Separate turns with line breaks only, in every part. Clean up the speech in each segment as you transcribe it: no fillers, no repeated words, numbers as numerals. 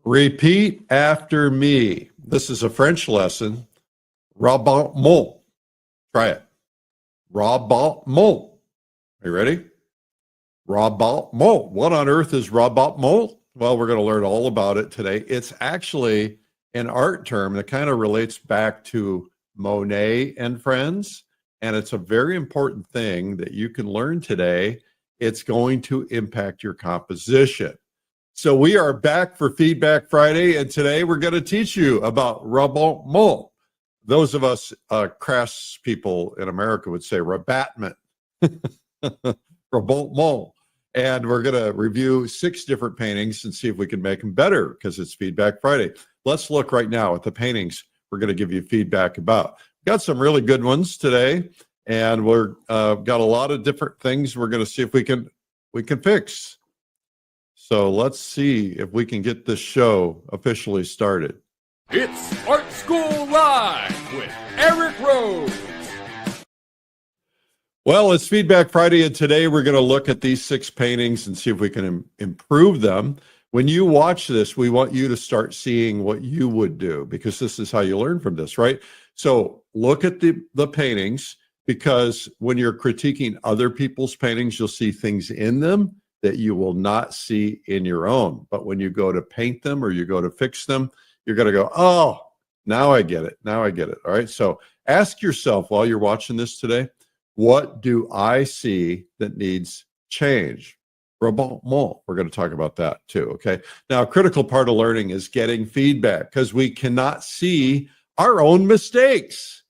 Repeat after me. This is a French lesson. Rabattement. Try it. Rabattement. Are you ready? Rabattement. What on earth is rabattement? Well, we're going to learn all about it today. It's actually an art term that kind of relates back to Monet and friends. And it's a very important thing that you can learn today. It's going to impact your composition. So we are back for Feedback Friday, and today we're going to teach you about rabattement. Those of us crass people in America would say rabattement. Rabattement. And we're going to review 6 different paintings and see if we can make them better because it's Feedback Friday. Let's look right now at the paintings we're going to give you feedback about. We've got some really good ones today, and we're got a lot of different things we're going to see if we can fix. So let's see if we can get this show officially started.
It's Art School Live with Eric Rose.
Well, it's Feedback Friday, and today we're going to look at these 6 paintings and see if we can improve them. When you watch this, we want you to start seeing what you would do, because this is how you learn from this, right? So look at the paintings, because when you're critiquing other people's paintings, you'll see things in them that you will not see in your own. But when you go to paint them or you go to fix them, you're going to go, oh, now I get it. Now I get it. All right. So ask yourself while you're watching this today, what do I see that needs change? Rabattement. We're going to talk about that too. Okay. Now, a critical part of learning is getting feedback, because we cannot see our own mistakes.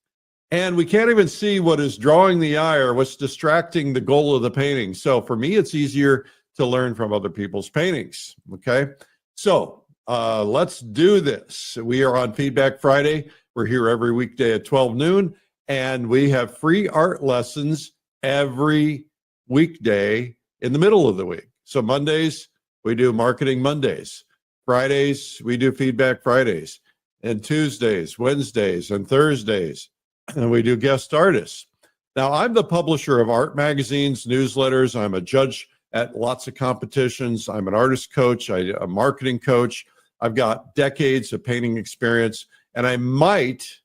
And we can't even see what is drawing the eye or what's distracting the goal of the painting. So for me, it's easier to learn from other people's paintings. Okay. So let's do this. We are on Feedback Friday. We're here every weekday at 12 noon, and we have free art lessons every weekday in the middle of the week. So Mondays, we do Marketing Mondays. Fridays, we do Feedback Fridays. And Tuesdays, Wednesdays, and Thursdays, and we do guest artists. Now, I'm the publisher of art magazines, newsletters. I'm a judge at lots of competitions. I'm an artist coach, a marketing coach. I've got decades of painting experience, and I might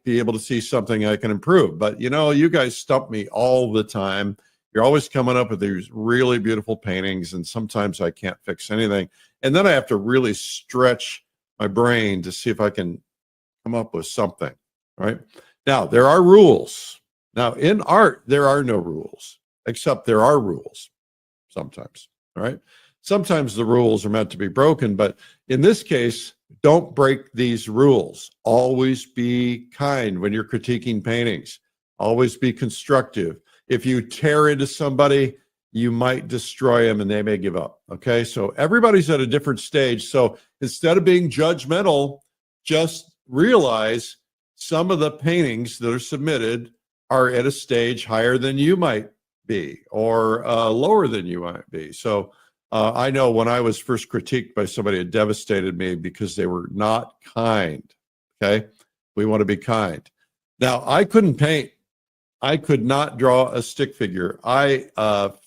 be able to see something I can improve. But, you know, you guys stump me all the time. You're always coming up with these really beautiful paintings, and sometimes I can't fix anything. And then I have to really stretch my brain to see if I can come up with something, right? Now, there are rules. Now, in art, there are no rules, except there are rules sometimes, all right? Sometimes the rules are meant to be broken, but in this case, don't break these rules. Always be kind when you're critiquing paintings. Always be constructive. If you tear into somebody, you might destroy them and they may give up, okay? So everybody's at a different stage. So instead of being judgmental, just realize some of the paintings that are submitted are at a stage higher than you might be, or lower than you might be. So I know when I was first critiqued by somebody, it devastated me because they were not kind, okay? We want to be kind. Now, I couldn't paint. I could not draw a stick figure. I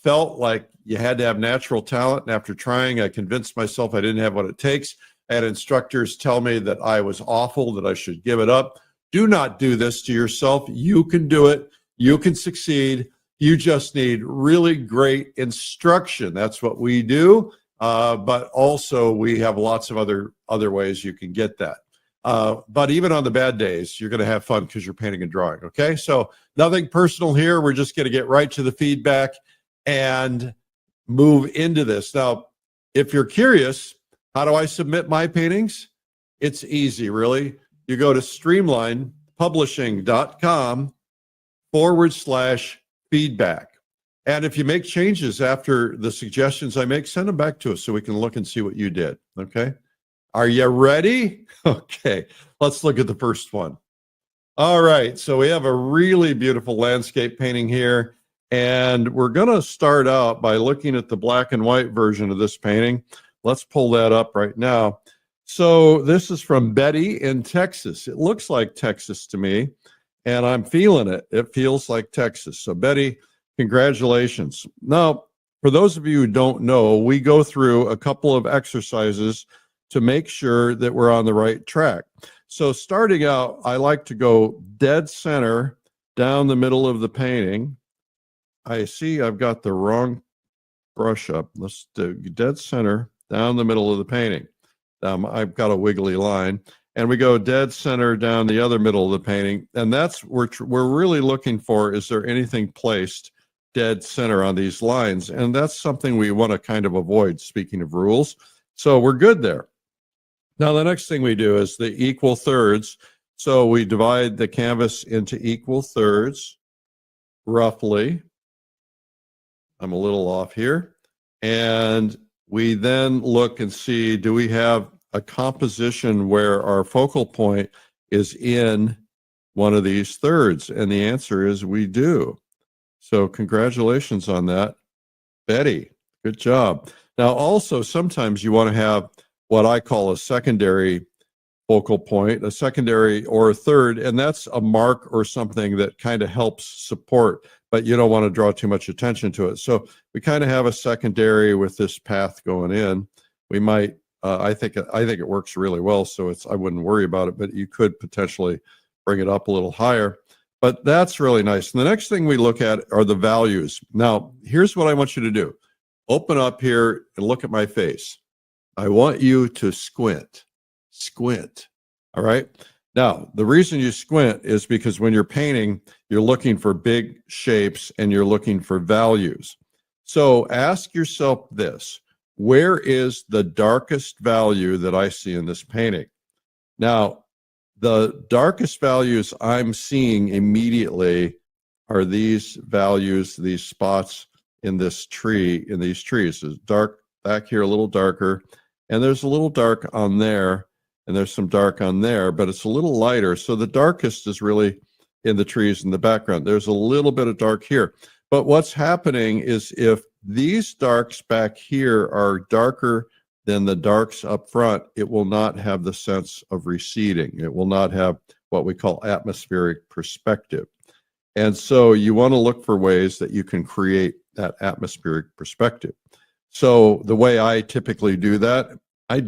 felt like you had to have natural talent, and after trying, I convinced myself I didn't have what it takes. I had instructors tell me that I was awful, that I should give it up. Do not do this to yourself. You can do it. You can succeed. You just need really great instruction. That's what we do. But also we have lots of other ways you can get that. But even on the bad days, you're going to have fun because you're painting and drawing. Okay. So nothing personal here. We're just going to get right to the feedback and move into this. Now, if you're curious, how do I submit my paintings? It's easy, really. You go to streamline.publishing.com/feedback. And if you make changes after the suggestions I make, send them back to us so we can look and see what you did. Okay. Are you ready? Okay. Let's look at the first one. All right. So we have a really beautiful landscape painting here. And we're going to start out by looking at the black and white version of this painting. Let's pull that up right now. So this is from Betty in Texas. It looks like Texas to me, and I'm feeling it. It feels like Texas. So Betty, congratulations. Now, for those of you who don't know, we go through a couple of exercises to make sure that we're on the right track. So starting out, I like to go dead center down the middle of the painting. I see I've got the wrong brush up. Let's do dead center down the middle of the painting. I've got a wiggly line, and we go dead center down the other middle of the painting, and that's what we're really looking for. Is there anything placed dead center on these lines? And that's something we want to kind of avoid, speaking of rules. So we're good there. Now the next thing we do is the equal thirds. So we divide the canvas into equal thirds, roughly. I'm a little off here. And we then look and see, do we have a composition where our focal point is in one of these thirds? And the answer is we do. So congratulations on that, Betty. Good job. Now also, sometimes you want to have what I call a secondary focal point, a secondary or a third, and that's a mark or something that kind of helps support, but you don't want to draw too much attention to it. So we kind of have a secondary with this path going in. We might, I think it works really well, so I wouldn't worry about it, but you could potentially bring it up a little higher. But that's really nice. And the next thing we look at are the values. Now, here's what I want you to do. Open up here and look at my face. I want you to squint. Squint. All right. Now, the reason you squint is because when you're painting, you're looking for big shapes and you're looking for values. So ask yourself this: where is the darkest value that I see in this painting? Now, the darkest values I'm seeing immediately are these values, these spots in this tree, in these trees. It's dark back here, a little darker, and there's a little dark on there, and there's some dark on there, but it's a little lighter. So the darkest is really in the trees in the background. There's a little bit of dark here. But what's happening is if these darks back here are darker than the darks up front, it will not have the sense of receding. It will not have what we call atmospheric perspective. And so you want to look for ways that you can create that atmospheric perspective. So the way I typically do that, I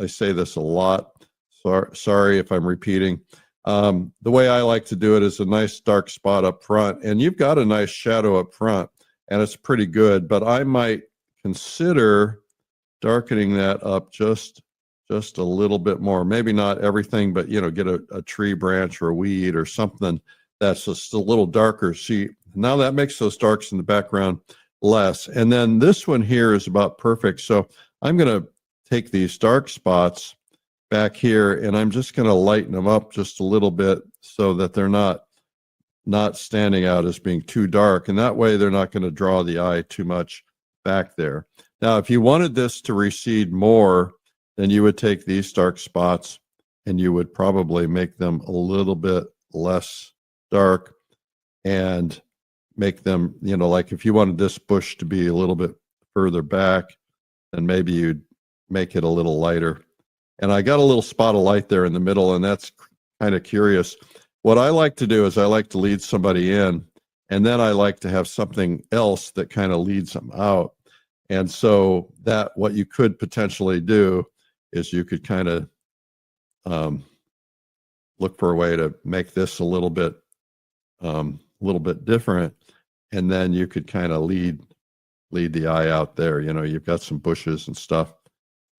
say this a lot. Sorry if I'm repeating. The way I like to do it is a nice dark spot up front, and you've got a nice shadow up front, and it's pretty good, but I might consider darkening that up just a little bit more. Maybe not everything, but get a tree branch or a weed or something that's just a little darker. See, now that makes those darks in the background less. And then this one here is about perfect. So I'm going to take these dark spots back here, and I'm just going to lighten them up just a little bit so that they're not standing out as being too dark. And that way they're not going to draw the eye too much back there. Now, if you wanted this to recede more, then you would take these dark spots and you would probably make them a little bit less dark and make them, like if you wanted this bush to be a little bit further back, then maybe you'd make it a little lighter. And I got a little spot of light there in the middle, and that's kind of curious. What I like to do is I like to lead somebody in, and then I like to have something else that kind of leads them out. And so that what you could potentially do is you could kind of look for a way to make this a little bit different, and then you could kind of lead the eye out there. You've got some bushes and stuff,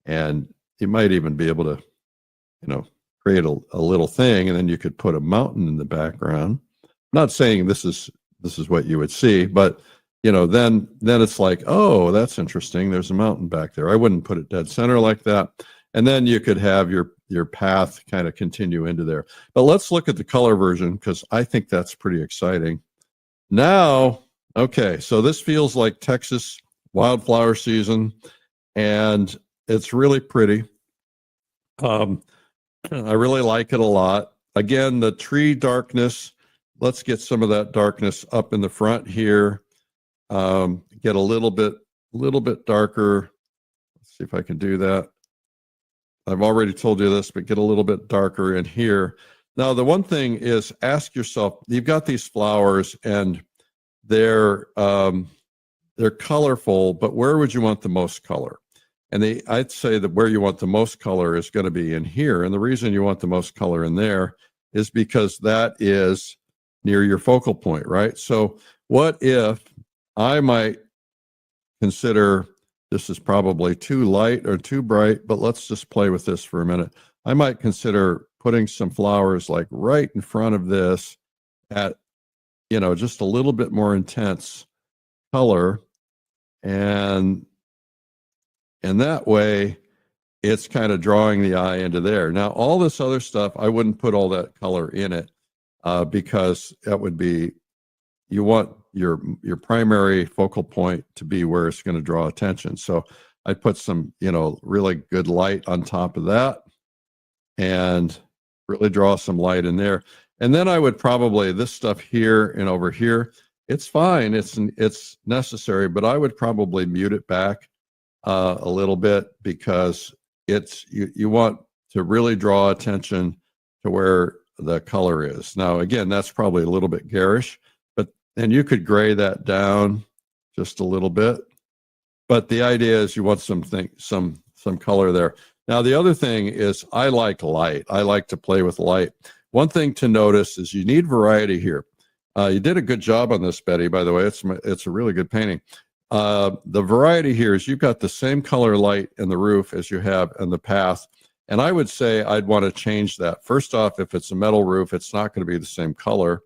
and you might even be able to, create a little thing, and then you could put a mountain in the background. I'm not saying this is what you would see, but then it's like, oh, that's interesting. There's a mountain back there. I wouldn't put it dead center like that. And then you could have your path kind of continue into there. But let's look at the color version, because I think that's pretty exciting. Now, okay, so this feels like Texas wildflower season, and it's really pretty. I really like it a lot. Again, the tree darkness, let's get some of that darkness up in the front here. Get a little bit darker. Let's see if I can do that. I've already told you this, but get a little bit darker in here. Now, the one thing is, ask yourself, you've got these flowers and they're colorful, but where would you want the most color? And I'd say that where you want the most color is going to be in here. And the reason you want the most color in there is because that is near your focal point, right? So what if I might consider, this is probably too light or too bright, but let's just play with this for a minute. I might consider putting some flowers like right in front of this at, you know, just a little bit more intense color. And that way it's kind of drawing the eye into there. Now, all this other stuff, I wouldn't put all that color in it because that would be, you want your primary focal point to be where it's going to draw attention. So I put some, you know, really good light on top of that and really draw some light in there. And then I would probably, this stuff here and over here, it's fine, it's necessary, but I would probably mute it back a little bit because it's, you want to really draw attention to where the color is. Now, again, that's probably a little bit garish, and you could gray that down just a little bit. But the idea is you want some color there. Now, the other thing is I like light. I like to play with light. One thing to notice is you need variety here. You did a good job on this, Betty, by the way. It's a really good painting. The variety here is you've got the same color light in the roof as you have in the path. And I would say I'd want to change that. First off, if it's a metal roof, it's not going to be the same color.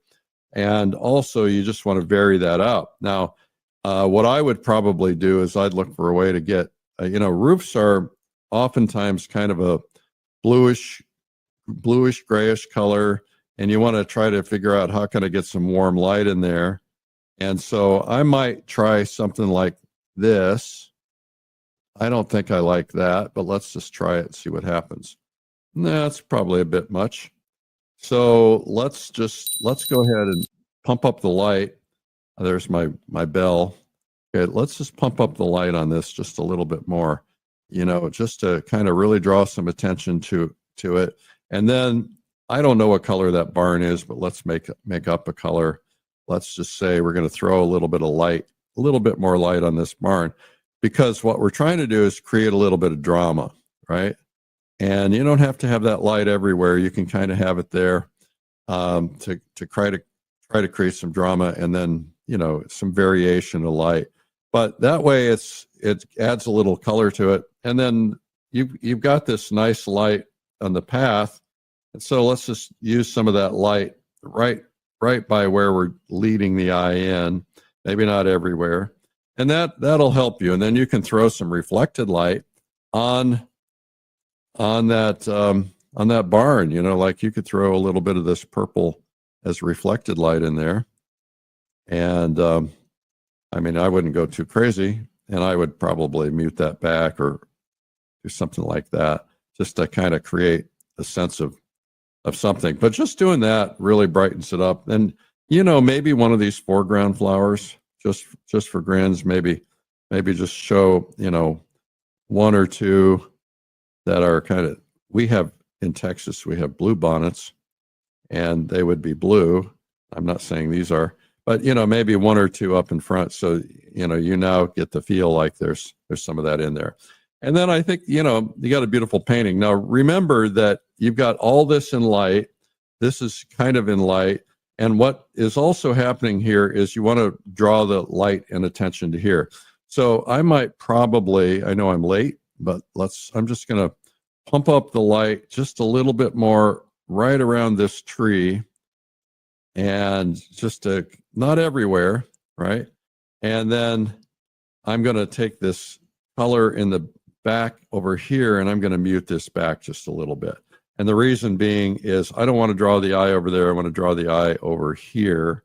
And also, you just want to vary that up. Now, what I would probably do is I'd look for a way to get, you know, roofs are oftentimes kind of a bluish grayish color, and you want to try to figure out how can I get some warm light in there. And so I might try something like this. I don't think I like that, but let's just try it and see what happens. That's probably a bit much. So let's go ahead and pump up the light. There's my bell. Okay, let's just pump up the light on this just a little bit more, you know, just to kind of really draw some attention to it. And then I don't know what color that barn is, but let's make up a color. Let's just say we're going to throw a little bit of light, a little bit more light on this barn, because what we're trying to do is create a little bit of drama, right? And you don't have to have that light everywhere. You can kind of have it there to try to create some drama, and then, you know, some variation of light. But that way it adds a little color to it. And then you've got this nice light on the path. And so let's just use some of that light right by where we're leading the eye in, maybe not everywhere. And that'll help you. And then you can throw some reflected light on that barn, you know, like you could throw a little bit of this purple as reflected light in there. And I mean, I wouldn't go too crazy, and I would probably mute that back or do something like that, just to kind of create a sense of something. But just doing that really brightens it up. And, you know, maybe one of these foreground flowers, just for grins, maybe just show, you know, one or two that are kind of, we have in Texas, we have blue bonnets, and they would be blue. I'm not saying these are, but, you know, maybe one or two up in front. So, you know, you now get the feel like there's some of that in there. And then I think, you know, you got a beautiful painting. Now, remember that you've got all this in light. This is kind of in light. And what is also happening here is you want to draw the light and attention to here. So I might probably, I know I'm late, but I'm just going to pump up the light just a little bit more right around this tree, and just to, not everywhere, right? And then I'm going to take this color in the back over here, and I'm going to mute this back just a little bit. And the reason being is I don't want to draw the eye over there. I want to draw the eye over here.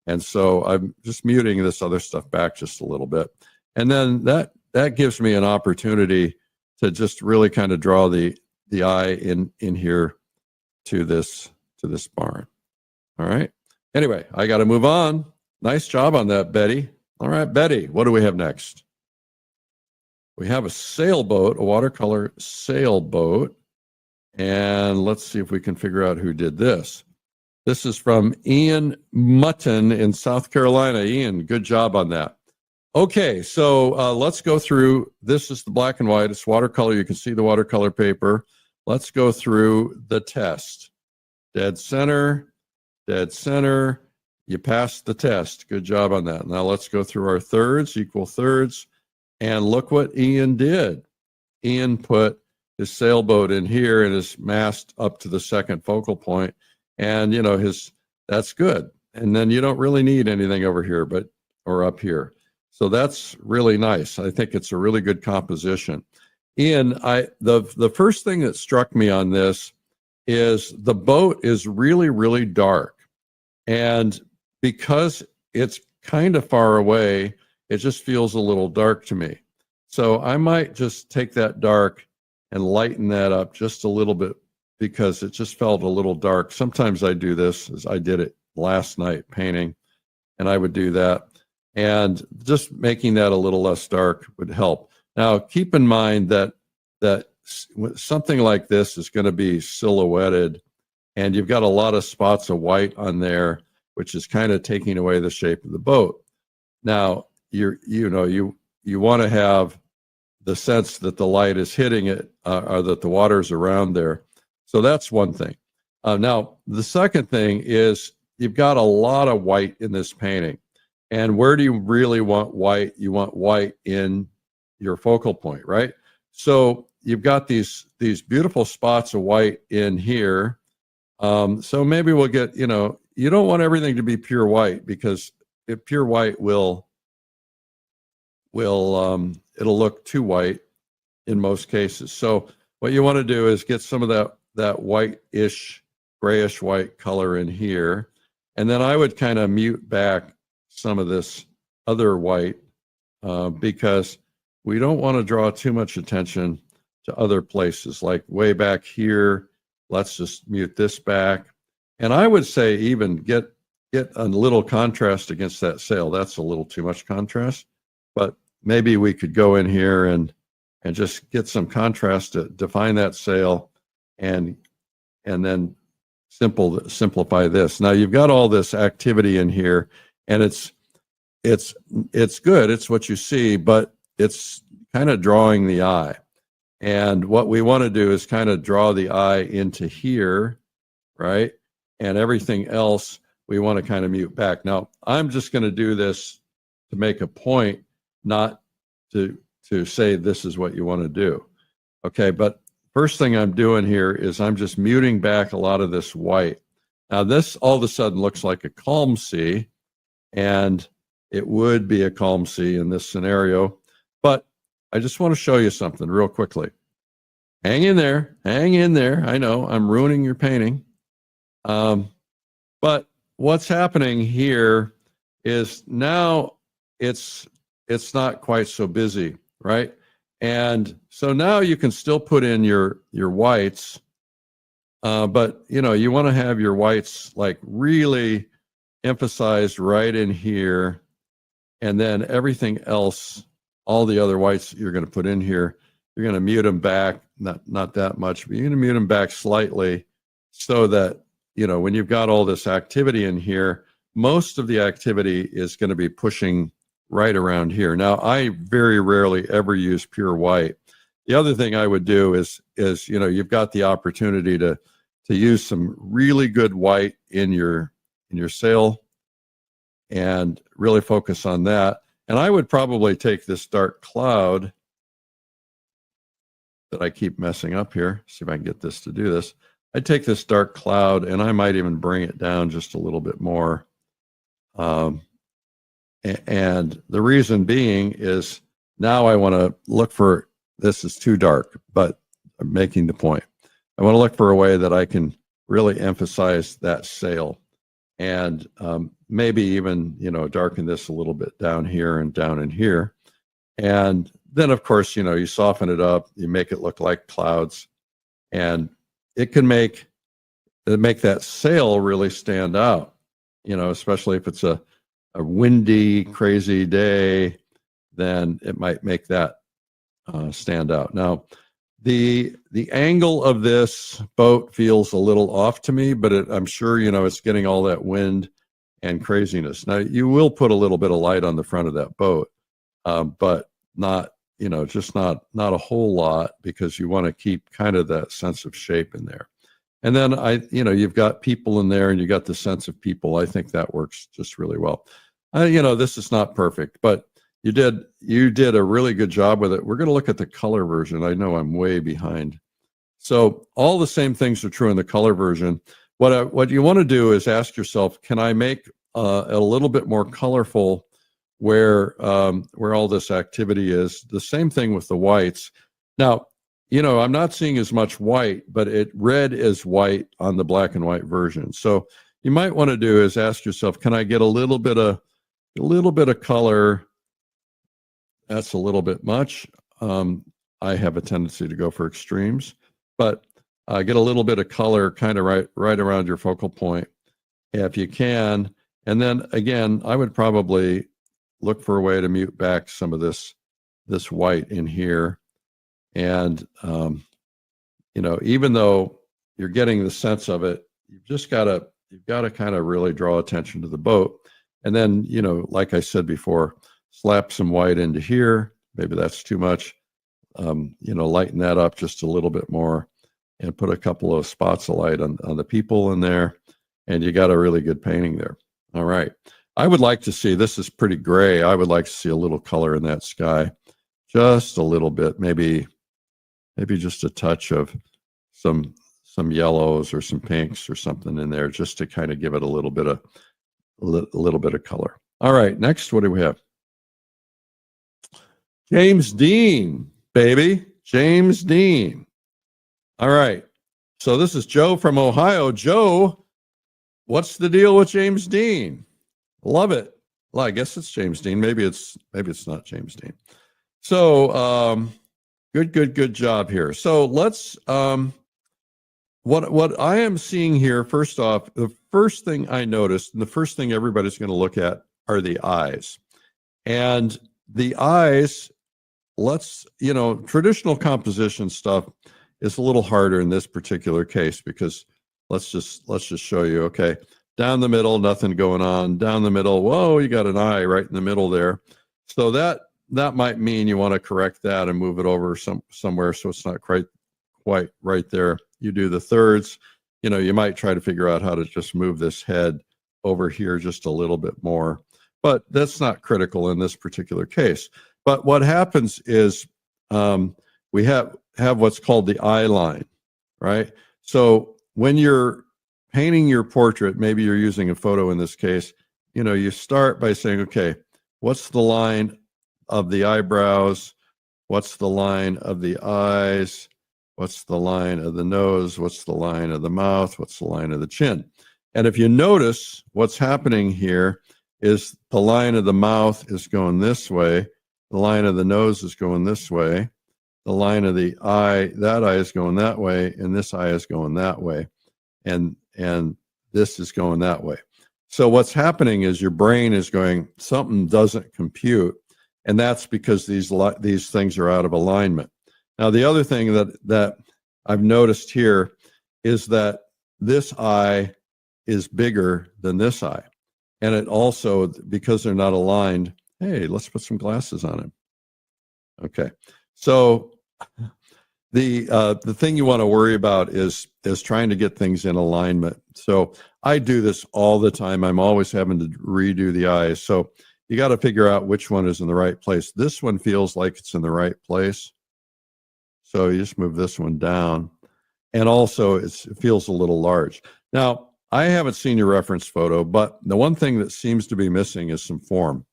And so I'm just muting this other stuff back just a little bit. And then that gives me an opportunity to just really kind of draw the eye in here to this barn. All right. Anyway, I got to move on. Nice job on that, Betty. All right, Betty, what do we have next? We have a sailboat, a watercolor sailboat. And let's see if we can figure out who did this. This is from Ian Mutton in South Carolina. Ian, good job on that. Okay, so let's go through. This is the black and white. It's watercolor. You can see the watercolor paper. Let's go through the test. Dead center, dead center. You passed the test. Good job on that. Now let's go through our thirds, equal thirds, and look what Ian did. Ian put his sailboat in here and his mast up to the second focal point, and you know that's good. And then you don't really need anything over here, or up here. So that's really nice. I think it's a really good composition. Ian, the first thing that struck me on this is the boat is really, really dark. And because it's kind of far away, it just feels a little dark to me. So I might just take that dark and lighten that up just a little bit because it just felt a little dark. Sometimes I do this, as I did it last night painting, and I would do that. And just making that a little less dark would help. Now, keep in mind that something like this is going to be silhouetted, and you've got a lot of spots of white on there, which is kind of taking away the shape of the boat. Now, you want to have the sense that the light is hitting it, or that the water's around there. So that's one thing. Now, the second thing is you've got a lot of white in this painting. And where do you really want white? You want white in your focal point, right? So you've got these beautiful spots of white in here. So maybe we'll get, you don't want everything to be pure white, because if pure white it'll look too white in most cases. So what you want to do is get some of that white-ish, grayish white color in here. And then I would kind of mute back some of this other white because we don't want to draw too much attention to other places, like way back here. Let's just mute this back. And I would say even get a little contrast against that sail. That's a little too much contrast, but maybe we could go in here and just get some contrast to define that sail, and then simplify this. Now you've got all this activity in here, and it's good. It's what you see, but it's kind of drawing the eye. And what we want to do is kind of draw the eye into here, right? And everything else we want to kind of mute back. Now, I'm just going to do this to make a point, not to say this is what you want to do. Okay, but first thing I'm doing here is I'm just muting back a lot of this white. Now this all of a sudden looks like a calm sea, and it would be a calm sea in this scenario. But I just want to show you something real quickly. Hang in there, hang in there. I know I'm ruining your painting. But what's happening here is now it's not quite so busy, right? And so now you can still put in your whites, but you want to have your whites like really emphasized right in here, and then everything else, all the other whites you're going to put in here, you're going to mute them back, not that much, but you're going to mute them back slightly, so that when you've got all this activity in here, most of the activity is going to be pushing right around here. Now, I very rarely ever use pure white. The other thing I would do is you've got the opportunity to use some really good white in your sail and really focus on that. And I would probably take this dark cloud that I keep messing up here. See if I can get this to do this. I'd take this dark cloud and I might even bring it down just a little bit more. And the reason being is now I want to look for, this is too dark, but I'm making the point. I want to look for a way that I can really emphasize that sail, and maybe even, darken this a little bit down here and down in here. And then of course, you soften it up, you make it look like clouds, and it can make that sail really stand out, especially if it's a windy, crazy day, then it might make that stand out. Now, the angle of this boat feels a little off to me, but I'm sure, it's getting all that wind and craziness. Now, you will put a little bit of light on the front of that boat, but not, just not a whole lot, because you want to keep kind of that sense of shape in there. And then you've got people in there, and you got the sense of people. I think that works just really well. This is not perfect, but you did a really good job with it. We're going to look at the color version. I know I'm way behind. So all the same things are true in the color version. What you want to do is ask yourself, can I make a little bit more colorful where all this activity is? The same thing with the whites. Now, I'm not seeing as much white, but red is white on the black and white version. So you might want to do is ask yourself, can I get a little bit of color? That's a little bit much. I have a tendency to go for extremes, but get a little bit of color kind of right around your focal point if you can. And then again, I would probably look for a way to mute back some of this white in here. And, even though you're getting the sense of it, you've got to kind of really draw attention to the boat. And then, like I said before, slap some white into here. Maybe that's too much. Lighten that up just a little bit more and put a couple of spots of light on the people in there. And you got a really good painting there. All right. I would like to see, this is pretty gray. I would like to see a little color in that sky. Just a little bit, maybe just a touch of some yellows or some pinks or something in there, just to kind of give it a little bit of color. All right, next, what do we have? James Dean, baby, James Dean. All right, so this is Joe from Ohio. Joe, what's the deal with James Dean? Love it. Well, I guess it's James Dean. Maybe it's not James Dean. So good job here. So let's what I am seeing here, first off, the first thing I noticed, and the first thing everybody's going to look at, are the eyes. And the eyes, traditional composition stuff is a little harder in this particular case, because let's just show you. Okay, down the middle, nothing going on. Down the middle, whoa, you got an eye right in the middle there. So that might mean you want to correct that and move it over somewhere so it's not quite right there. You do the thirds. You might try to figure out how to just move this head over here just a little bit more, but that's not critical in this particular case. But what happens is we have what's called the eye line, right? So when you're painting your portrait, maybe you're using a photo in this case, you start by saying, okay, what's the line of the eyebrows? What's the line of the eyes? What's the line of the nose? What's the line of the mouth? What's the line of the chin? And if you notice, what's happening here is the line of the mouth is going this way. The line of the nose is going this way. The line of the eye, that eye is going that way, and this eye is going that way. And this is going that way. So what's happening is your brain is going, something doesn't compute. And that's because these things are out of alignment. Now, the other thing that I've noticed here is that this eye is bigger than this eye. And it also, because they're not aligned, hey, let's put some glasses on him. Okay. So the thing you want to worry about is trying to get things in alignment. So I do this all the time. I'm always having to redo the eyes. So you got to figure out which one is in the right place. This one feels like it's in the right place. So you just move this one down. And also it feels a little large. Now, I haven't seen your reference photo, but the one thing that seems to be missing is some form.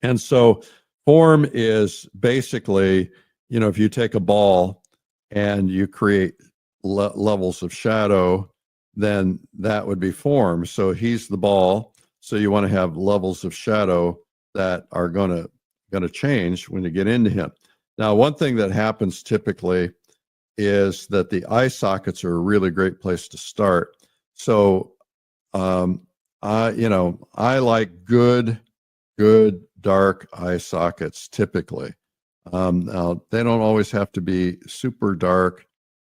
And so form is basically, if you take a ball and you create levels of shadow, then that would be form. So he's the ball. So you want to have levels of shadow that are going to change when you get into him. Now, one thing that happens typically is that the eye sockets are a really great place to start. So, I like good dark eye sockets typically. Now, they don't always have to be super dark,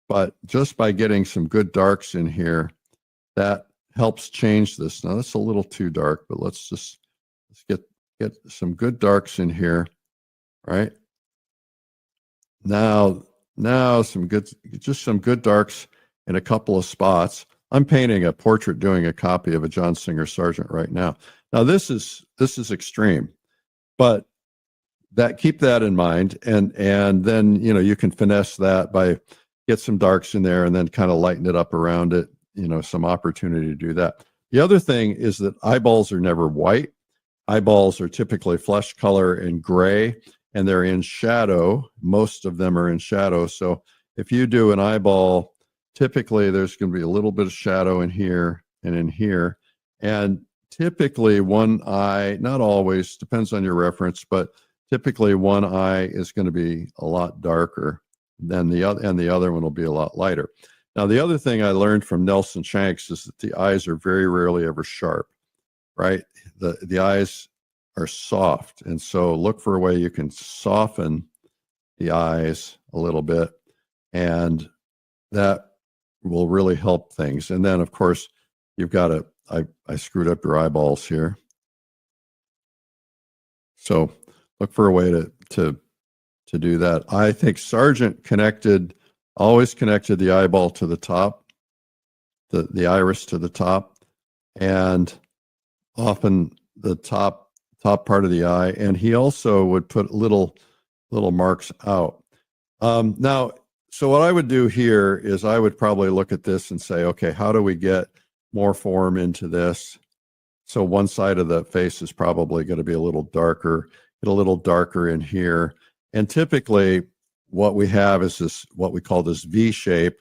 but just by getting some good darks in here, that helps change this. Now, that's a little too dark, but let's get some good darks in here. right? Now just some good darks in a couple of spots. I'm painting a portrait, doing a copy of a John Singer Sargent right now. Now this is extreme, but keep that in mind, and then you can finesse that by get some darks in there and then kind of lighten it up around it. Some opportunity to do that. The other thing is that eyeballs are never white. Eyeballs are typically flesh color and gray, and they're in shadow. Most of them are in shadow. So if you do an eyeball, typically there's going to be a little bit of shadow in here and in here. And typically one eye, not always, depends on your reference, but typically one eye is going to be a lot darker than the other, and the other one will be a lot lighter. Now, the other thing I learned from Nelson Shanks is that the eyes are very rarely ever sharp, right? The eyes are soft. And so look for a way you can soften the eyes a little bit, and that will really help things. And then, of course, you've got I screwed up your eyeballs here. So look for a way to do that. I think Sargent always connected the eyeball to the top, the iris to the top, and often the top part of the eye. And he also would put little marks out. Now, so what I would do here is I would probably look at this and say, okay, how do we get more form into this? So one side of the face is probably going to be a little darker, get a little darker in here. And typically what we have is this, what we call this V shape.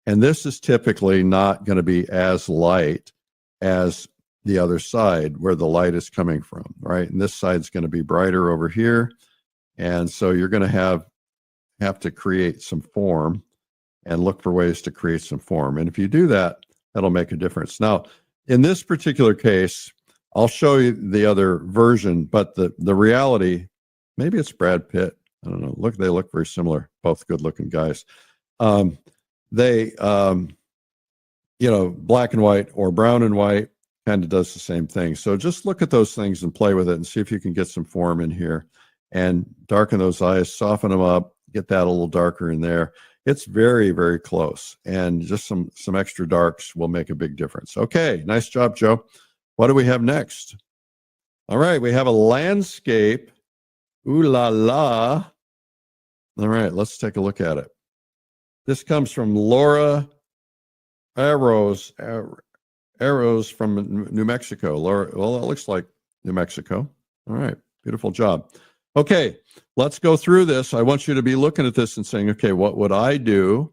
And this is typically not going to be as light as the other side where the light is coming from, right? And this side's going to be brighter over here. And so you're going to have to create some form and look for ways to create some form. And if you do that, that'll make a difference. Now, in this particular case, I'll show you the other version, but the reality, maybe it's Brad Pitt. I don't know. They look very similar, both good looking guys. They, black and white or brown and white kind of does the same thing. So just look at those things and play with it and see if you can get some form in here and darken those eyes, soften them up, get that a little darker in there. It's very, very close. And just some extra darks will make a big difference. Okay, nice job, Joe. What do we have next? All right, we have a landscape. Ooh la la. All right, let's take a look at it. This comes from Laura Arrows from New Mexico. Laura, well, it looks like New Mexico. All right, beautiful job. Okay, let's go through this. I want you to be looking at this and saying, okay, what would I do?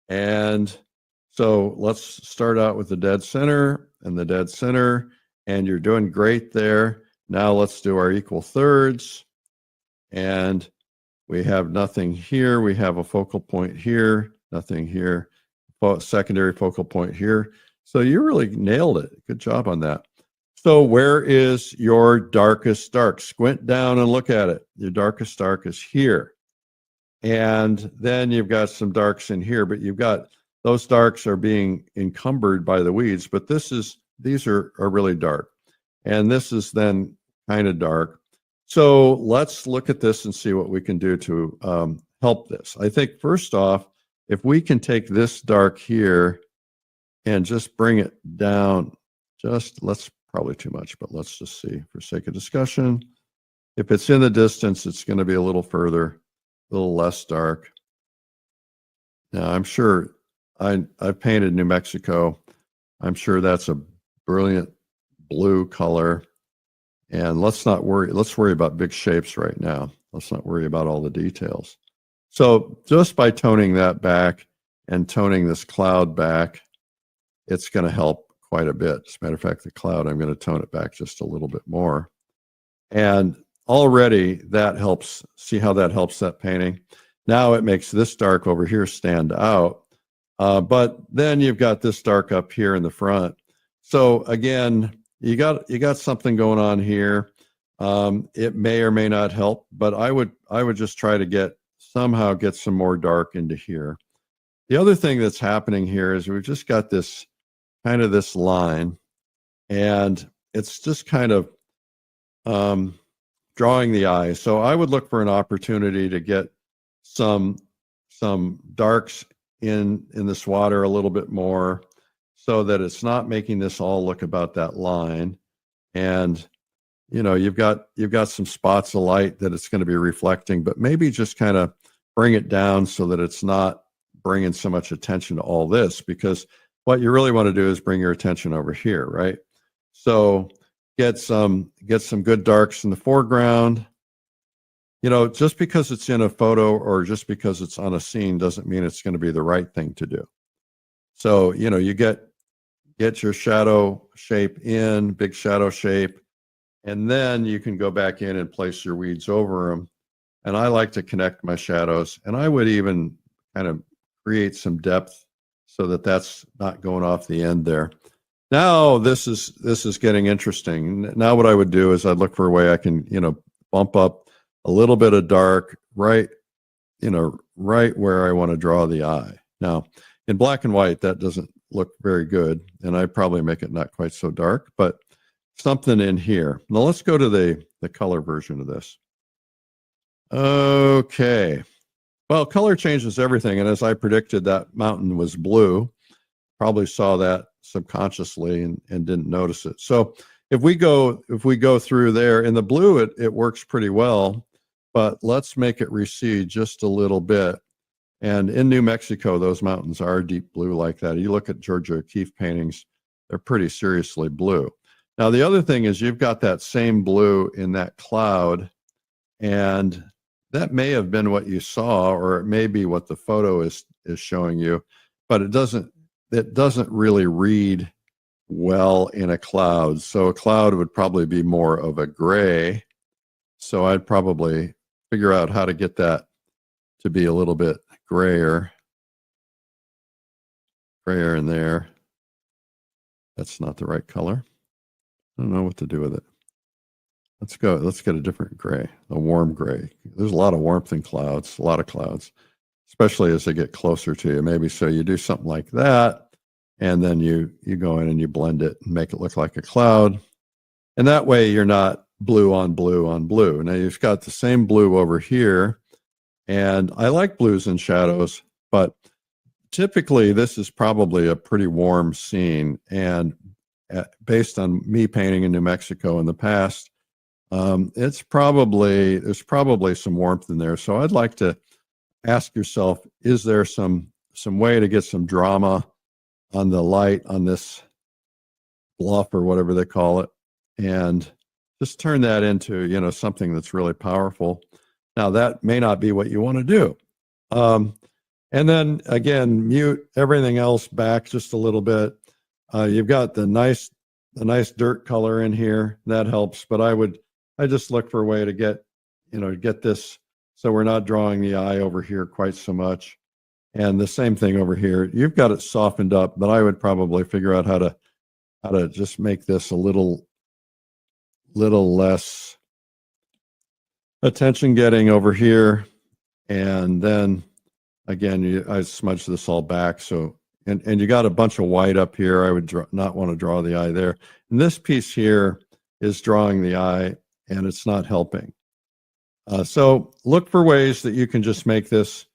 And so let's start out with the dead center and the dead center, and you're doing great there. Now let's do our equal thirds, and we have nothing here. We have a focal point here, nothing here, secondary focal point here. So you really nailed it. Good job on that. So where is your darkest dark? Squint down and look at it. Your darkest dark is here. And then you've got some darks in here, but you've got those darks are being encumbered by the weeds, but these are really dark. And this is then kind of dark. So let's look at this and see what we can do to help this. I think first off, if we can take this dark here and just bring it down, let's probably too much, but let's just see for sake of discussion. If it's in the distance, it's going to be a little further, a little less dark. Now, I'm sure I've painted New Mexico. I'm sure that's a brilliant blue color. And let's worry about big shapes right now. Let's not worry about all the details. So just by toning that back and toning this cloud back, it's going to help quite a bit. As a matter of fact, the cloud, I'm going to tone it back just a little bit more. And already that helps. See how that helps that painting? Now it makes this dark over here stand out. But then you've got this dark up here in the front. So again, you got something going on here. It may or may not help, but I would just try to somehow get some more dark into here. The other thing that's happening here is we've just got this kind of this line, and it's just kind of drawing the eye. So I would look for an opportunity to get some darks in this water a little bit more, so that it's not making this all look about that line. And you've got some spots of light that it's going to be reflecting, but maybe just kind of bring it down so that it's not bringing so much attention to all this, because what you really want to do is bring your attention over here, right? So get some good darks in the foreground. Just because it's in a photo or just because it's on a scene doesn't mean it's going to be the right thing to do. So, you get your shadow shape in, big shadow shape, and then you can go back in and place your weeds over them. And I like to connect my shadows, and I would even kind of create some depth so that that's not going off the end there. Now this is getting interesting. Now what I would do is I'd look for a way I can, bump up a little bit of dark right where I want to draw the eye. Now in black and white, that doesn't look very good, and I probably make it not quite so dark, but something in here. Now let's go to the color version of this. Okay. Well, color changes everything, and as I predicted, that mountain was blue. Probably saw that subconsciously and didn't notice it. So if we go through there in the blue, it works pretty well, but let's make it recede just a little bit. And in New Mexico, those mountains are deep blue like that. You look at Georgia O'Keeffe paintings, they're pretty seriously blue. Now, the other thing is you've got that same blue in that cloud, and that may have been what you saw, or it may be what the photo is showing you, but it doesn't really read well in a cloud. So a cloud would probably be more of a gray. So I'd probably figure out how to get that to be a little bit grayer in there. That's not the right color. I don't know what to do with it. Let's get a different gray, a warm gray. There's a lot of warmth in clouds, a lot of clouds, especially as they get closer to you. Maybe so you do something like that, and then you go in and you blend it and make it look like a cloud. And that way you're not blue on blue on blue. Now you've got the same blue over here, and I like blues and shadows, but typically this is probably a pretty warm scene. And based on me painting in New Mexico in the past, there's probably some warmth in there. So I'd like to ask yourself, is there some way to get some drama on the light on this bluff or whatever they call it, and just turn that into, something that's really powerful. Now that may not be what you want to do. And then again, mute everything else back just a little bit. You've got the nice dirt color in here. That helps, but I just look for a way to get this so we're not drawing the eye over here quite so much. And the same thing over here. You've got it softened up, but I would probably figure out how to just make this a little less attention getting over here. And then again, I smudge this all back. So, and you got a bunch of white up here. I would not want to draw the eye there. And this piece here is drawing the eye, and it's not helping. So look for ways that you can just make this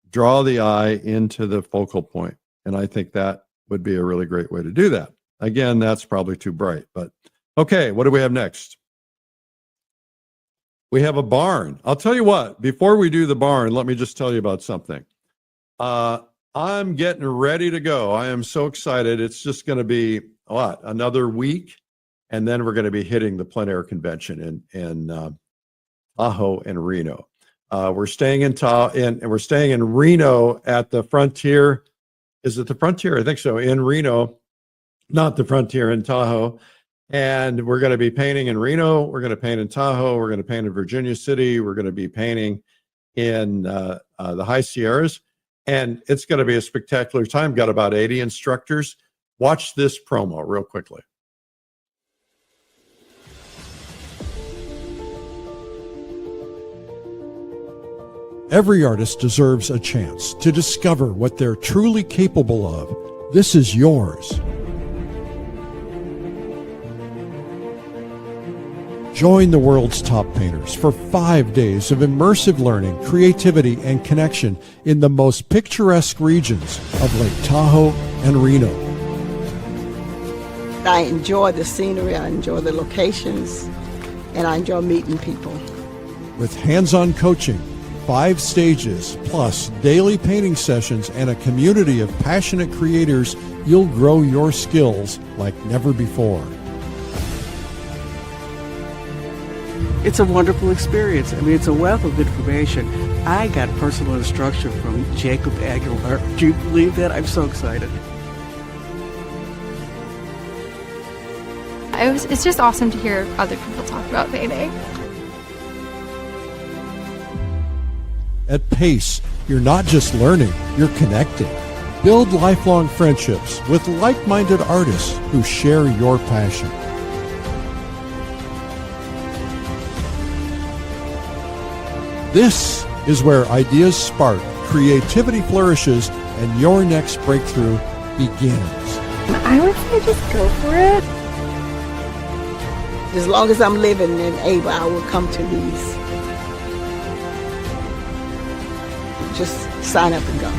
draw the eye into the focal point. And I think that would be a really great way to do that. Again, that's probably too bright, but okay, what do we have next? We have a barn. I'll tell you what, before we do the barn, let me just tell you about something. I'm getting ready to go. I am so excited. It's just going to be another week, and then we're going to be hitting the plein air convention in Tahoe and Reno. We're staying in we're staying in Reno at the Frontier. Is it the Frontier? I think so. In Reno, not the Frontier in Tahoe. And we're going to be painting in Reno. We're going to paint in Tahoe. We're going to paint in Virginia City. We're going to be painting in the High Sierras. And it's going to be a spectacular time. Got about 80 instructors. Watch this promo real quickly.
Every artist deserves a chance to discover what they're truly capable of. This is yours. Join the world's top painters for 5 days of immersive learning, creativity, and connection in the most picturesque regions of Lake Tahoe and Reno.
I enjoy the scenery, I enjoy the locations, and I enjoy meeting people.
With hands-on coaching, 5 stages, plus daily painting sessions and a community of passionate creators, you'll grow your skills like never before.
It's a wonderful experience. I mean, it's a wealth of information. I got personal instruction from 𝗙𝗿𝗶𝗱𝗆. Do you believe that? I'm so excited.
It's just awesome to hear other people talk about painting.
At PACE, you're not just learning, you're connecting. Build lifelong friendships with like-minded artists who share your passion. This is where ideas spark, creativity flourishes, and your next breakthrough begins.
I would say just go for it.
As long as I'm living and able, I will come to these. Just sign up and go.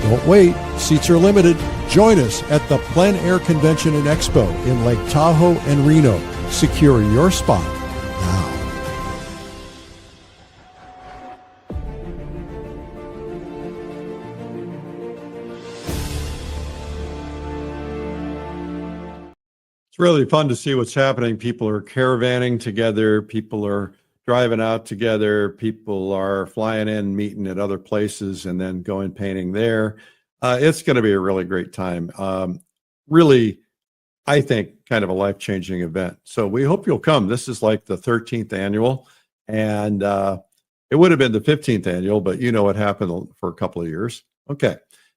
Don't wait, seats are limited. Join us at the Plein Air Convention and Expo in Lake Tahoe and Reno. Secure your spot now.
It's really fun to see what's happening. People are caravanning together. People are driving out together. People are flying in, meeting at other places, and then going painting there. It's going to be a really great time. Really, I think, kind of a life-changing event. So we hope you'll come. This is like the 13th annual, and it would have been the 15th annual, but you know what happened for a couple of years. Okay.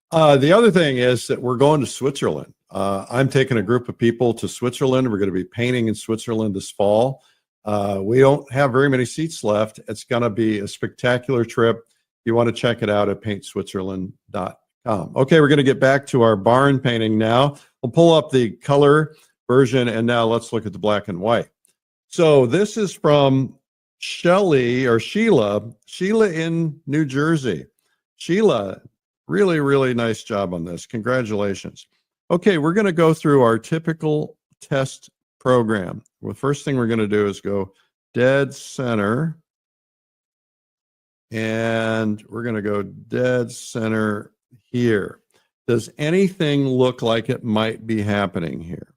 The other thing is that we're going to Switzerland. I'm taking a group of people to Switzerland. We're going to be painting in Switzerland this fall. We don't have very many seats left. It's going to be a spectacular trip. You want to check it out at paintswitzerland.com. Okay, we're going to get back to our barn painting now. We'll pull up the color version, and now let's look at the black and white. So this is from Sheila in New Jersey. Sheila, really, really nice job on this. Congratulations. Okay, we're going to go through our typical test program. Well, the first thing we're going to do is go dead center. And we're going to go dead center here. Does anything look like it might be happening here?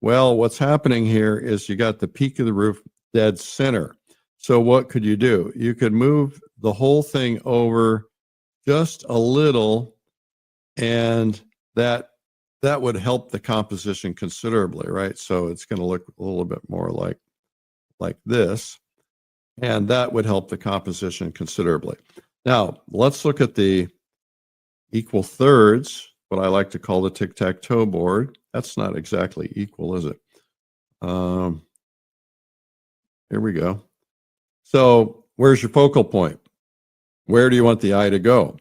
Well, what's happening here is you got the peak of the roof dead center. So what could you do? You could move the whole thing over just a little, and that would help the composition considerably, right? So it's going to look a little bit more like this, and that would help the composition considerably. Now, let's look at the equal thirds, what I like to call the tic-tac-toe board. That's not exactly equal, is it? Here we go. So where's your focal point? Where do you want the eye to go?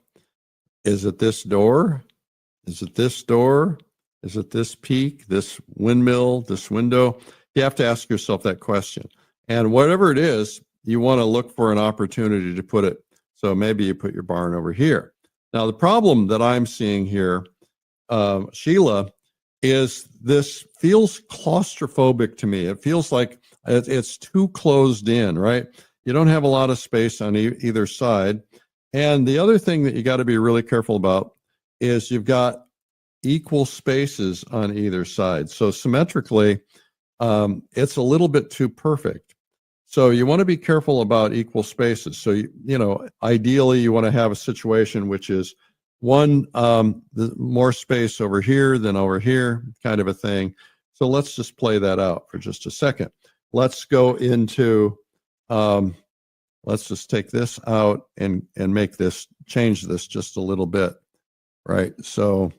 Is it this door? Is it this door? Is it this peak, this windmill, this window? You have to ask yourself that question. And whatever it is, you want to look for an opportunity to put it. So maybe you put your barn over here. Now, the problem that I'm seeing here, Sheila, is this feels claustrophobic to me. It feels like it's too closed in, right? You don't have a lot of space on either side. And the other thing that you got to be really careful about is you've got equal spaces on either side. So symmetrically, it's a little bit too perfect. So you want to be careful about equal spaces. So, ideally you want to have a situation which is one, more space over here than over here, kind of a thing. So let's just play that out for just a second. Let's go into, let's just take this out and change this just a little bit, right? So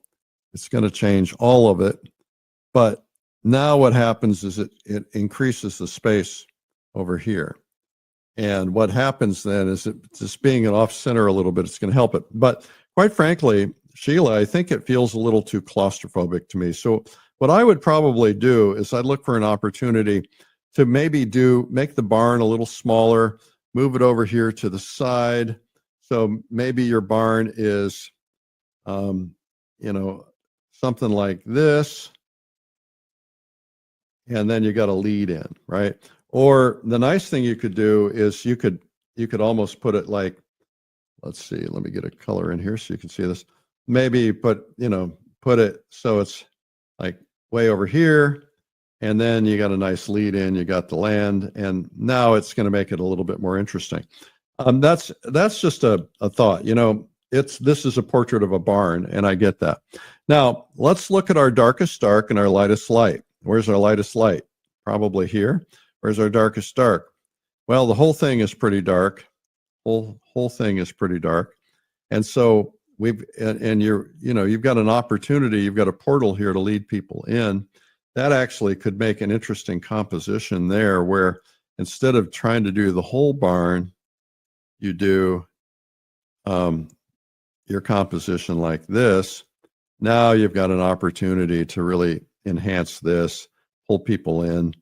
it's going to change all of it. But now what happens is it increases the space over here. And what happens then is it just being an off center a little bit, it's going to help it. But quite frankly, Sheila, I think it feels a little too claustrophobic to me. So what I would probably do is I'd look for an opportunity to maybe make the barn a little smaller, move it over here to the side. So maybe your barn is, you know, something like this. And then you got a lead in, right? Or the nice thing you could do is you could almost put it like, let's see, let me get a color in here so you can see this. Maybe put it so it's like way over here, and then you got a nice lead in, you got the land, and now it's going to make it a little bit more interesting. That's just a thought. You know, this is a portrait of a barn, and I get that. Now let's look at our darkest dark and our lightest light. Where's our lightest light? Probably here. Where's our darkest dark? Well, the whole thing is pretty dark. Whole thing is pretty dark. And so you've got an opportunity, you've got a portal here to lead people in. That actually could make an interesting composition there, where instead of trying to do the whole barn, you do your composition like this. Now you've got an opportunity to really enhance this, pull people in,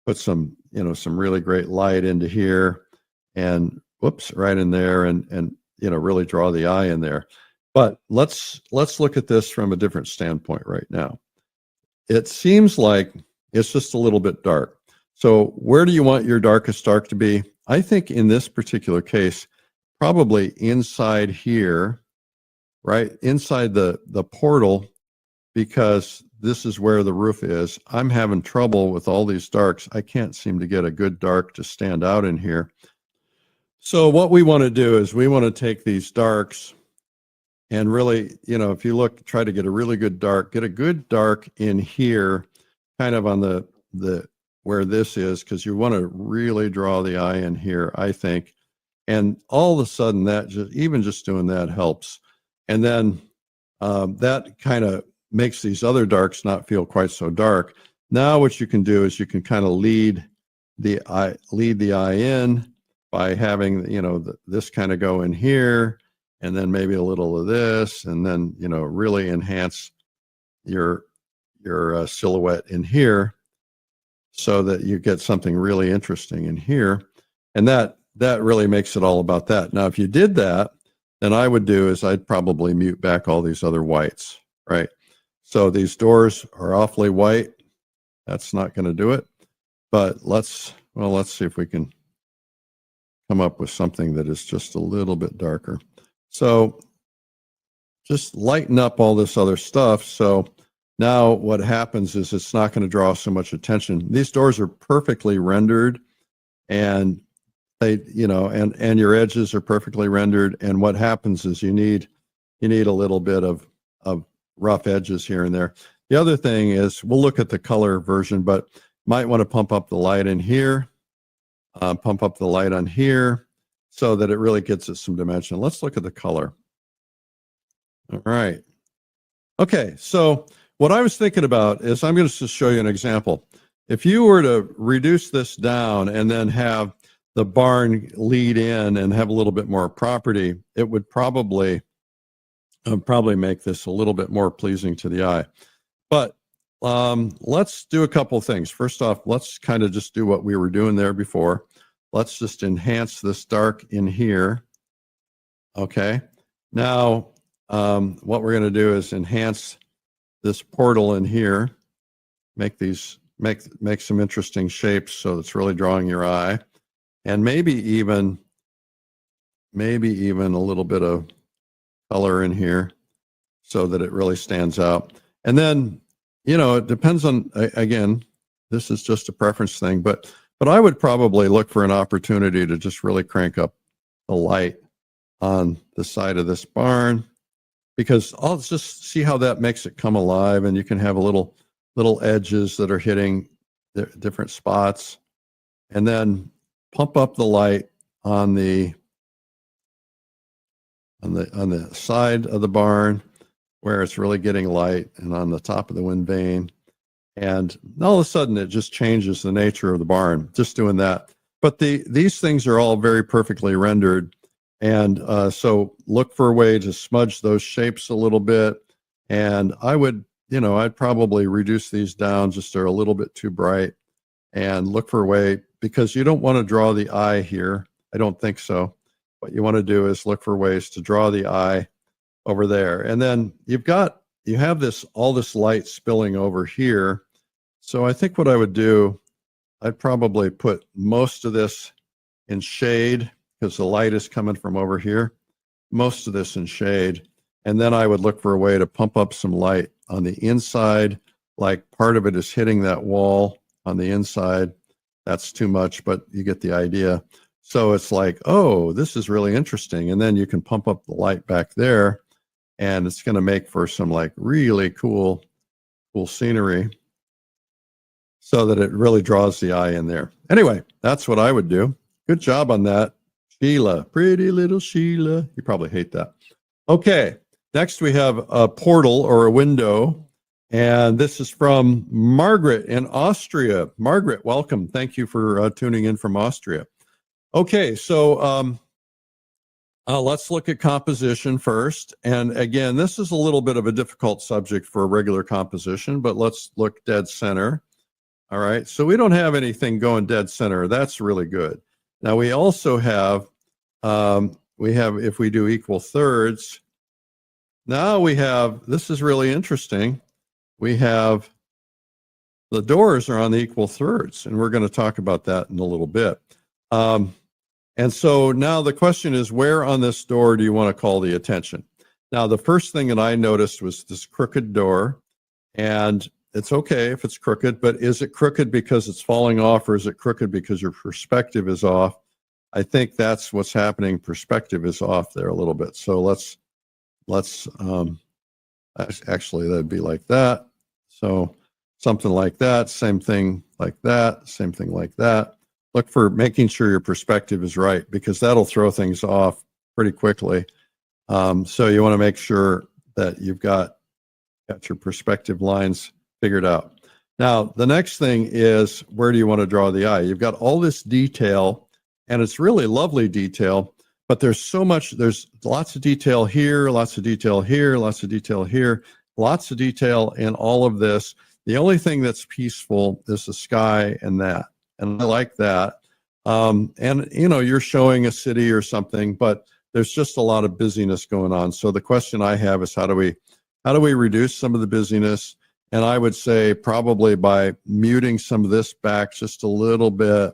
put some really great light into here, and whoops, right in there, and really draw the eye in there. But let's look at this from a different standpoint right now. It seems like it's just a little bit dark. So where do you want your darkest dark to be? I think in this particular case, probably inside here, right? Inside the portal, because this is where the roof is. I'm having trouble with all these darks. I can't seem to get a good dark to stand out in here. So what we want to do is we want to take these darks and really, if you look, try to get a really good dark, get a good dark in here, kind of on the where this is, because you want to really draw the eye in here, I think. And all of a sudden that just doing that helps. And then that kind of makes these other darks not feel quite so dark. Now what you can do is you can kind of lead the eye in by having, this kind of go in here, and then maybe a little of this, and then, really enhance your silhouette in here so that you get something really interesting in here. And that really makes it all about that. Now, if you did that, then I'd probably mute back all these other whites, right? So these doors are awfully white. That's not going to do it. But let's see if we can come up with something that is just a little bit darker. So just lighten up all this other stuff. So now what happens is it's not going to draw so much attention. These doors are perfectly rendered, and they, and your edges are perfectly rendered. And what happens is you need a little bit of rough edges here and there. The other thing is, we'll look at the color version, but might want to pump up the light in here, pump up the light on here, so that it really gets us some dimension. Let's look at the color. All right. Okay, so what I was thinking about is, I'm going to just show you an example. If you were to reduce this down and then have the barn lead in and have a little bit more property, it would probably make this a little bit more pleasing to the eye. But let's do a couple of things. First off, let's kind of just do what we were doing there before. Let's just enhance this dark in here. Okay. Now, what we're going to do is enhance this portal in here, make some interesting shapes so it's really drawing your eye, and maybe even a little bit of color in here so that it really stands out. And then, it depends on, again, this is just a preference thing, but I would probably look for an opportunity to just really crank up the light on the side of this barn, because I'll just see how that makes it come alive, and you can have a little edges that are hitting different spots, and then pump up the light on the side of the barn where it's really getting light, and on the top of the wind vane. And all of a sudden it just changes the nature of the barn, just doing that. But these things are all very perfectly rendered. And so look for a way to smudge those shapes a little bit. And I'd probably reduce these down, just they're a little bit too bright. and look for a way, because you don't want to draw the eye here. I don't think so. What you want to do is look for ways to draw the eye over there. And then you have all this light spilling over here. So I think what I would do, I'd probably put most of this in shade because the light is coming from over here. Most of this in shade. And then I would look for a way to pump up some light on the inside, like part of it is hitting that wall on the inside. That's too much, but you get the idea. So it's like, oh, this is really interesting. And then you can pump up the light back there, and it's going to make for some like really cool scenery so that it really draws the eye in there. Anyway, that's what I would do. Good job on that, Sheila. Pretty little Sheila. You probably hate that. Okay, next we have a portal or a window. And this is from Margaret in Austria. Margaret, welcome. Thank you for tuning in from Austria. Okay, so let's look at composition first. And again, this is a little bit of a difficult subject for a regular composition, but let's look dead center. All right, so we don't have anything going dead center. That's really good. Now we also have, if we do equal thirds, now we have, this is really interesting. We have the doors are on the equal thirds, and we're going to talk about that in a little bit. And so now the question is, where on this door do you want to call the attention? Now, the first thing that I noticed was this crooked door, and it's okay if it's crooked, but is it crooked because it's falling off, or is it crooked because your perspective is off? I think that's what's happening. Perspective is off there a little bit. So let's actually, that'd be like that. So something like that, same thing like that, same thing like that. Look for making sure your perspective is right, because that'll throw things off pretty quickly. So you want to make sure that you've got your perspective lines figured out. Now, the next thing is, where do you want to draw the eye? You've got all this detail, and it's really lovely detail, but there's lots of detail here, lots of detail here, lots of detail here, lots of detail in all of this. The only thing that's peaceful is the sky and that. And I like that. And, you're showing a city or something, but there's just a lot of busyness going on. So the question I have is, how do we reduce some of the busyness? And I would say probably by muting some of this back just a little bit.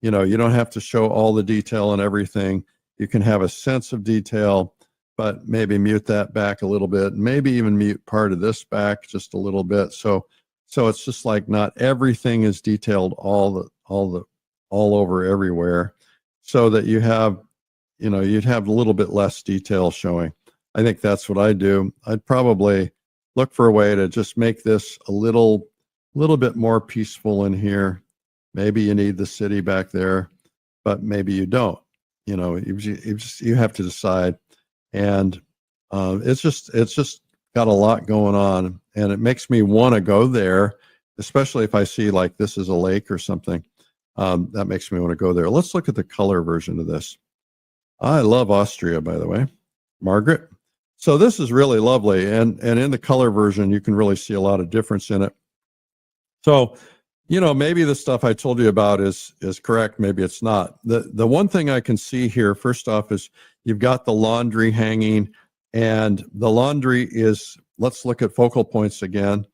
You don't have to show all the detail and everything. You can have a sense of detail, but maybe mute that back a little bit, maybe even mute part of this back just a little bit. So it's just like not everything is detailed all over everywhere, so that you'd have a little bit less detail showing. I think that's what I do. I'd probably look for a way to just make this a little bit more peaceful in here. Maybe you need the city back there, but maybe you don't. You have to decide. And it's just got a lot going on, and it makes me want to go there, especially if I see like this is a lake or something. That makes me want to go there. Let's look at the color version of this. I love Austria, by the way, Margaret. So this is really lovely, and in the color version, you can really see a lot of difference in it. So, maybe the stuff I told you about is correct. Maybe it's not. The one thing I can see here, first off, is you've got the laundry hanging, and the laundry is, let's look at focal points again.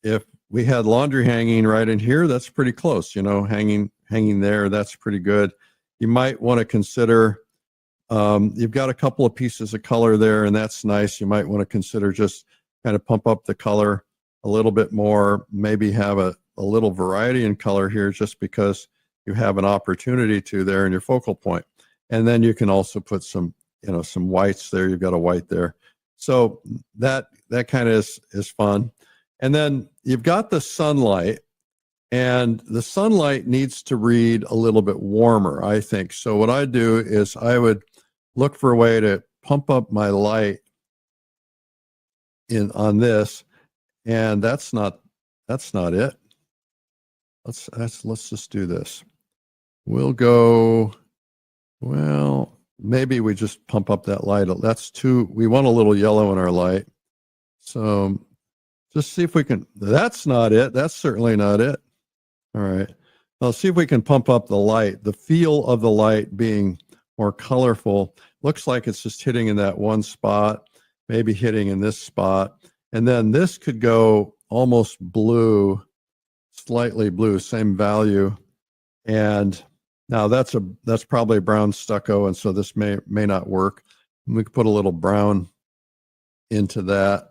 If we had laundry hanging right in here, that's pretty close, hanging there, that's pretty good. You might want to consider, you've got a couple of pieces of color there, and that's nice. You might want to consider just kind of pump up the color a little bit more, maybe have a little variety in color here, just because you have an opportunity to there in your focal point. And then you can also put some whites there. You've got a white there. So that kind of is fun. And then you've got the sunlight, and the sunlight needs to read a little bit warmer, I think. So what I do is I would look for a way to pump up my light on this, and that's not it. Let's just do this. We'll go, well, maybe we just pump up that light. We want a little yellow in our light. So just see if we can, that's not it. That's certainly not it. All right. Well, see if we can pump up the light. The feel of the light being more colorful. Looks like it's just hitting in that one spot, maybe hitting in this spot. And then this could go almost blue, slightly blue, same value. And now that's probably brown stucco, and so this may not work. We could put a little brown into that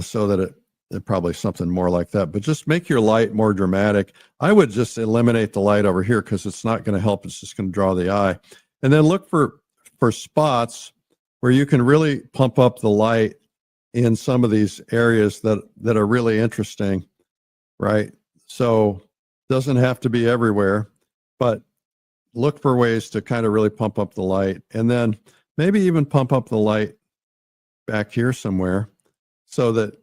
so that it probably something more like that. But just make your light more dramatic. I would just eliminate the light over here because it's not going to help. It's just going to draw the eye. And then look for spots where you can really pump up the light in some of these areas that are really interesting, right? So doesn't have to be everywhere, but look for ways to kind of really pump up the light, and then maybe even pump up the light back here somewhere so that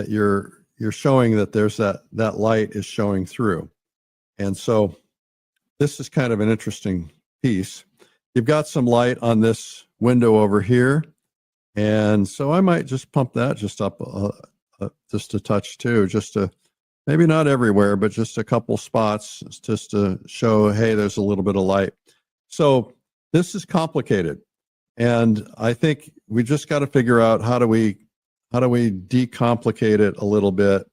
you're showing that there's that light is showing through. And so this is kind of an interesting piece. You've got some light on this window over here, and so I might just pump that just up just a touch too, just to maybe not everywhere, but just a couple spots just to show, hey, there's a little bit of light. So this is complicated. And I think we just got to figure out how do we decomplicate it a little bit.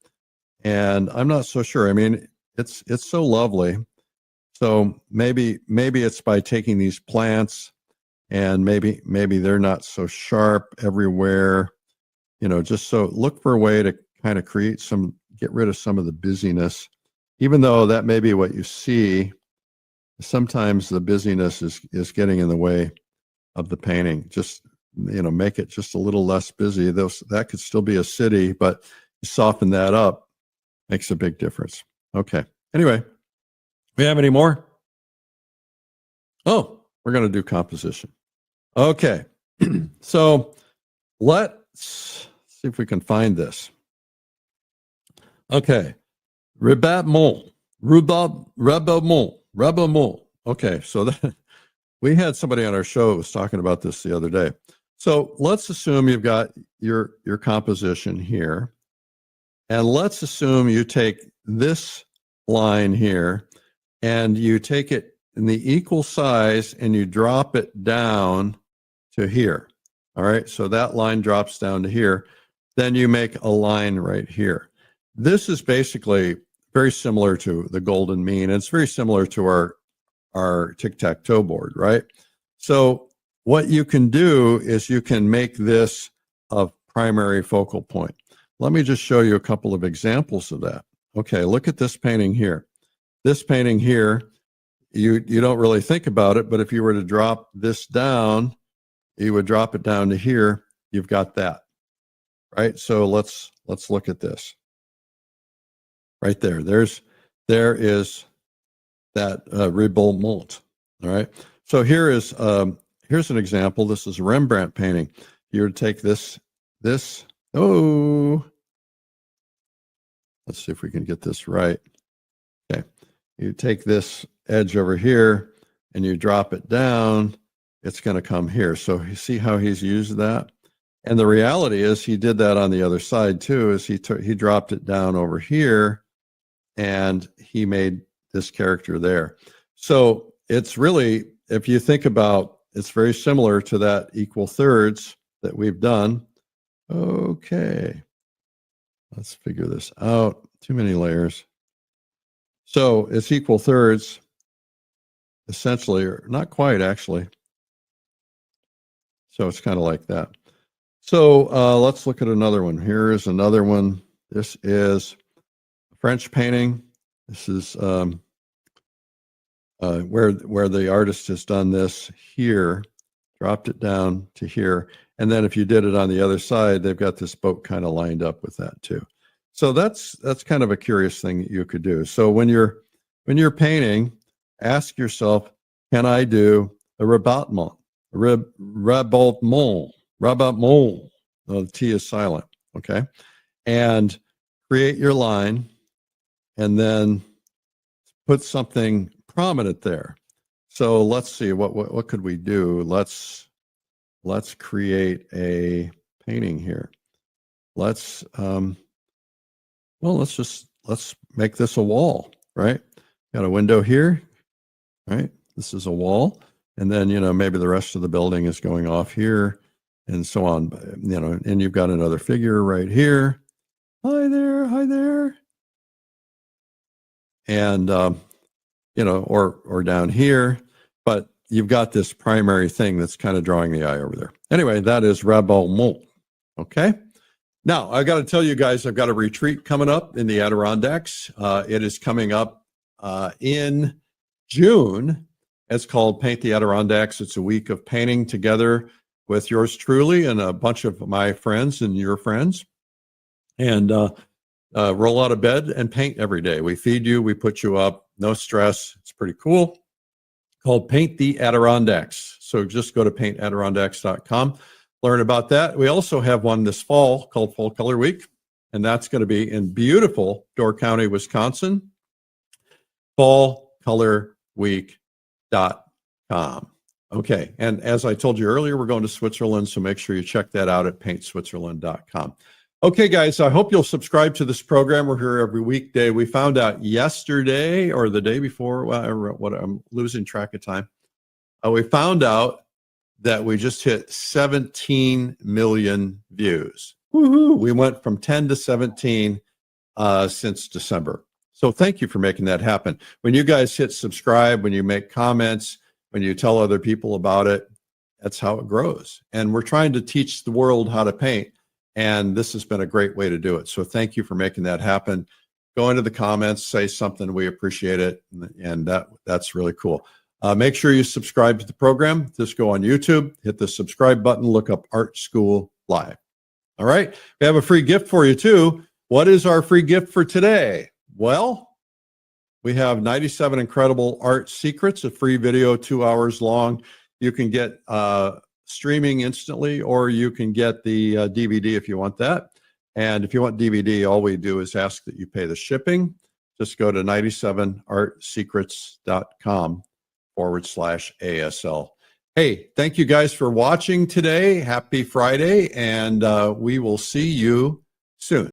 And I'm not so sure. I mean, it's so lovely. So maybe it's by taking these plants and maybe they're not so sharp everywhere, just so look for a way to kind of get rid of some of the busyness, even though that may be what you see. Sometimes the busyness is getting in the way of the painting. Just, make it just a little less busy. That could still be a city, but you soften that up, makes a big difference. Okay. Anyway, we have any more? Oh, we're going to do composition. Okay. So let's see if we can find this. Okay, Rabattement. Okay, so we had somebody on our show who was talking about this the other day. So let's assume you've got your composition here, and let's assume you take this line here, and you take it in the equal size, and you drop it down to here. All right, so that line drops down to here. Then you make a line right here. This is basically very similar to the golden mean. It's very similar to our tic-tac-toe board, right? So what you can do is you can make this a primary focal point. Let me just show you a couple of examples of that. Okay, look at this painting here. This painting here, you don't really think about it, but if you were to drop this down, you would drop it down to here. You've got that, right? So let's look at this. Right there. There is that Rabattement. All right. So here's an example. This is a Rembrandt painting. You would take this. Oh, let's see if we can get this right. Okay. You take this edge over here and you drop it down. It's going to come here. So you see how he's used that. And the reality is he did that on the other side too. Is he dropped it down over here. And he made this character there. So it's really, if you think about, it's very similar to that equal thirds that we've done. Okay, let's figure this out. Too many layers. So it's equal thirds, essentially, or not quite actually. So it's kind of like that. So let's look at another one. Here is another one. This is French painting. This is where the artist has done this here, dropped it down to here, and then if you did it on the other side, they've got this boat kind of lined up with that too. So that's kind of a curious thing that you could do. So when you're painting, ask yourself, can I do a rabattement? Rabattement. The T is silent. Okay, and create your line. And then put something prominent there. So let's see, what could we do? Let's create a painting here. Let's let's make this a wall, right? Got a window here, right? This is a wall. And then, maybe the rest of the building is going off here and so on, and you've got another figure right here. Hi there, hi there. And, or down here, but you've got this primary thing that's kind of drawing the eye over there. Anyway, that is Rabattement. Okay. Now, I got to tell you guys, I've got a retreat coming up in the Adirondacks. It is coming up in June. It's called Paint the Adirondacks. It's a week of painting together with yours truly and a bunch of my friends and your friends. And roll out of bed and paint every day. We feed you, we put you up, no stress. It's pretty cool. Called Paint the Adirondacks. So just go to paintadirondacks.com. Learn about that. We also have one this fall called Fall Color Week, and that's going to be in beautiful Door County, Wisconsin. fallcolorweek.com. Okay, and as I told you earlier, we're going to Switzerland, so make sure you check that out at paintswitzerland.com. Okay, guys, I hope you'll subscribe to this program. We're here every weekday. We found out yesterday or the day before, I'm losing track of time. We found out that we just hit 17 million views. Woohoo! We went from 10 to 17 since December. So thank you for making that happen. When you guys hit subscribe, when you make comments, when you tell other people about it, that's how it grows. And we're trying to teach the world how to paint. And this has been a great way to do it. So thank you for making that happen. Go into the comments, say something. We appreciate it. And that's really cool. Make sure you subscribe to the program. Just go on YouTube, hit the subscribe button, look up Art School Live. All right. We have a free gift for you too. What is our free gift for today? Well, we have 97 incredible art secrets, a free video, 2 hours long. You can get streaming instantly, or you can get the DVD if you want that. And if you want DVD, all we do is ask that you pay the shipping. Just go to 97artsecrets.com/ASL. Hey, thank you guys for watching today. Happy Friday, and we will see you soon.